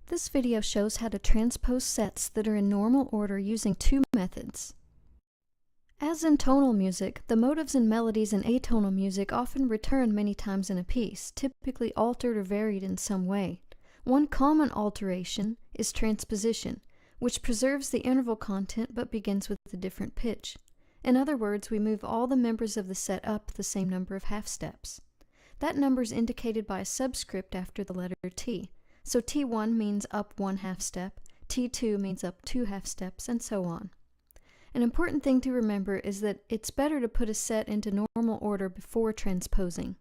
This video shows how to transpose sets that are in normal order using two methods. As in tonal music, the motives and melodies in atonal music often return many times in a piece, typically altered or varied in some way. One common alteration is transposition, which preserves the interval content but begins with a different pitch. In other words, we move all the members of the set up the same number of half steps. That number is indicated by a subscript after the letter T. So T1 means up 1 half step, T2 means up 2 half steps, and so on. An important thing to remember is that it's better to put a set into normal order before transposing.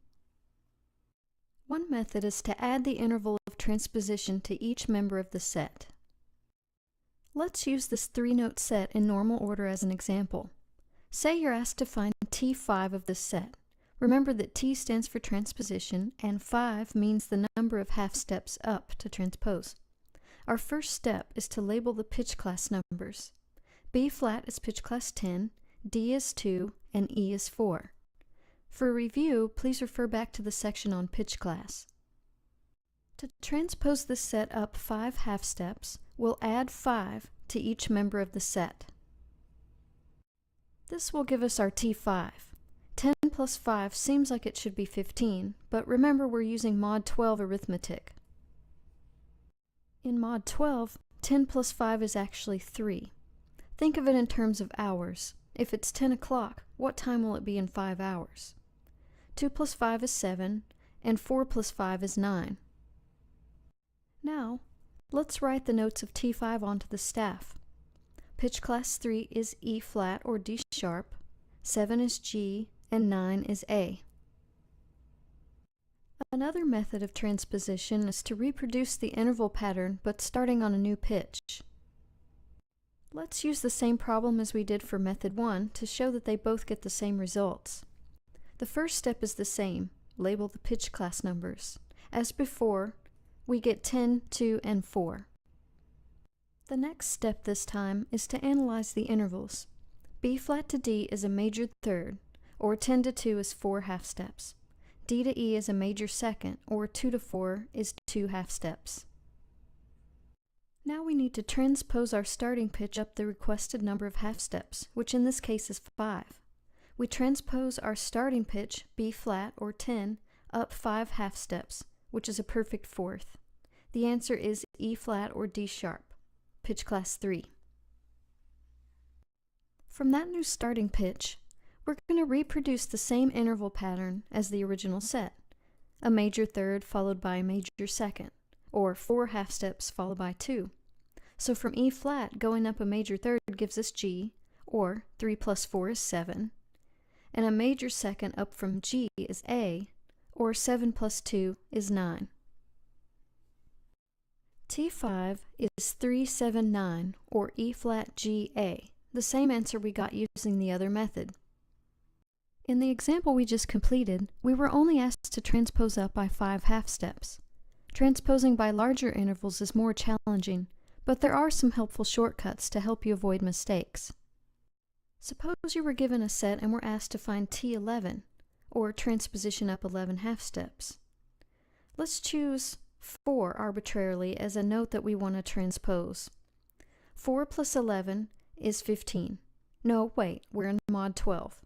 One method is to add the interval of transposition to each member of the set. Let's use this 3-note set in normal order as an example. Say you're asked to find T5 of this set. Remember that T stands for transposition, and 5 means the number of half steps up to transpose. Our first step is to label the pitch class numbers. B flat is pitch class 10, D is 2, and E is 4. For review, please refer back to the section on pitch class. To transpose the set up 5 half steps, we'll add 5 to each member of the set. This will give us our T5. 10 plus 5 seems like it should be 15, but remember we're using mod 12 arithmetic. In mod 12, 10 plus 5 is actually 3. Think of it in terms of hours. If it's 10 o'clock, what time will it be in 5 hours? 2 plus 5 is 7, and 4 plus 5 is 9. Now, let's write the notes of T5 onto the staff. Pitch class 3 is E flat or D sharp, 7 is G, and 9 is A. Another method of transposition is to reproduce the interval pattern but starting on a new pitch. Let's use the same problem as we did for method 1 to show that they both get the same results. The first step is the same, label the pitch class numbers. As before, we get 10, 2, and 4. The next step this time is to analyze the intervals. B flat to D is a major third, or 10 to 2 is 4 half steps. D to E is a major second, or 2 to 4 is 2 half steps. Now we need to transpose our starting pitch up the requested number of half steps, which in this case is 5. We transpose our starting pitch, B flat or 10, up 5 half steps, which is a perfect fourth. The answer is E flat or D sharp, pitch class 3. From that new starting pitch, we're going to reproduce the same interval pattern as the original set, a major third followed by a major second, or 4 half steps followed by 2. So from E flat, going up a major third gives us G, or 3 plus 4 is 7, and a major second up from G is A, or 7 plus 2 is 9. T5 is 3, 7, 9, or E flat G A, the same answer we got using the other method. In the example we just completed, we were only asked to transpose up by 5 half steps. Transposing by larger intervals is more challenging, but there are some helpful shortcuts to help you avoid mistakes. Suppose you were given a set and were asked to find T11, or transposition up 11 half steps. Let's choose 4 arbitrarily as a note that we want to transpose. 4 plus 11 is 15. No, wait, we're in mod 12.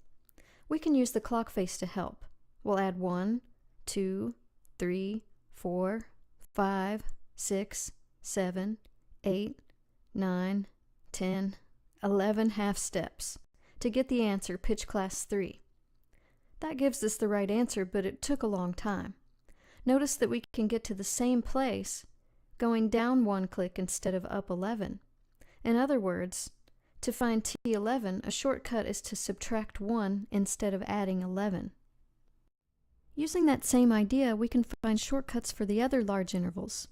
We can use the clock face to help. We'll add 1, 2, 3, 4, 5, 6, 7, 8, 9, 10, 11 half steps to get the answer pitch class 3. That gives us the right answer, but it took a long time. Notice that we can get to the same place going down 1 click instead of up 11. In other words, to find T11, a shortcut is to subtract 1 instead of adding 11. Using that same idea, we can find shortcuts for the other large intervals.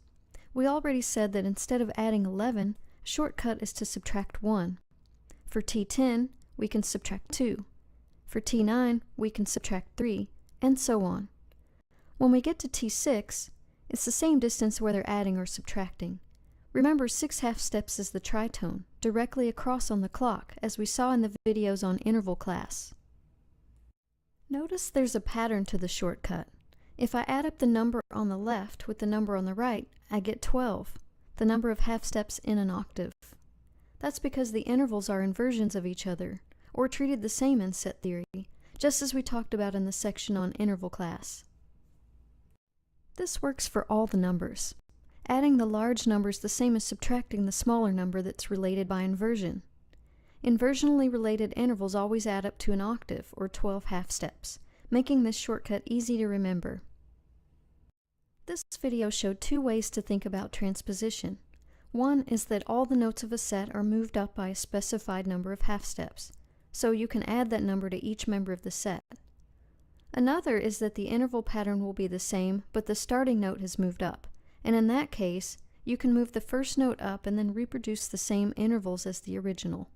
We already said that instead of adding 11, a shortcut is to subtract 1. For T10, we can subtract 2. For T9, we can subtract 3, and so on. When we get to T6, it's the same distance whether adding or subtracting. Remember, 6 half steps is the tritone, directly across on the clock, as we saw in the videos on interval class. Notice there's a pattern to the shortcut. If I add up the number on the left with the number on the right, I get 12. the number of half steps in an octave. That's because the intervals are inversions of each other, or treated the same in set theory, just as we talked about in the section on interval class. This works for all the numbers. Adding the large number is the same as subtracting the smaller number that's related by inversion. Inversionally related intervals always add up to an octave, or 12 half steps, making this shortcut easy to remember. This video showed two ways to think about transposition. One is that all the notes of a set are moved up by a specified number of half steps, so you can add that number to each member of the set. Another is that the interval pattern will be the same, but the starting note has moved up, and in that case, you can move the first note up and then reproduce the same intervals as the original.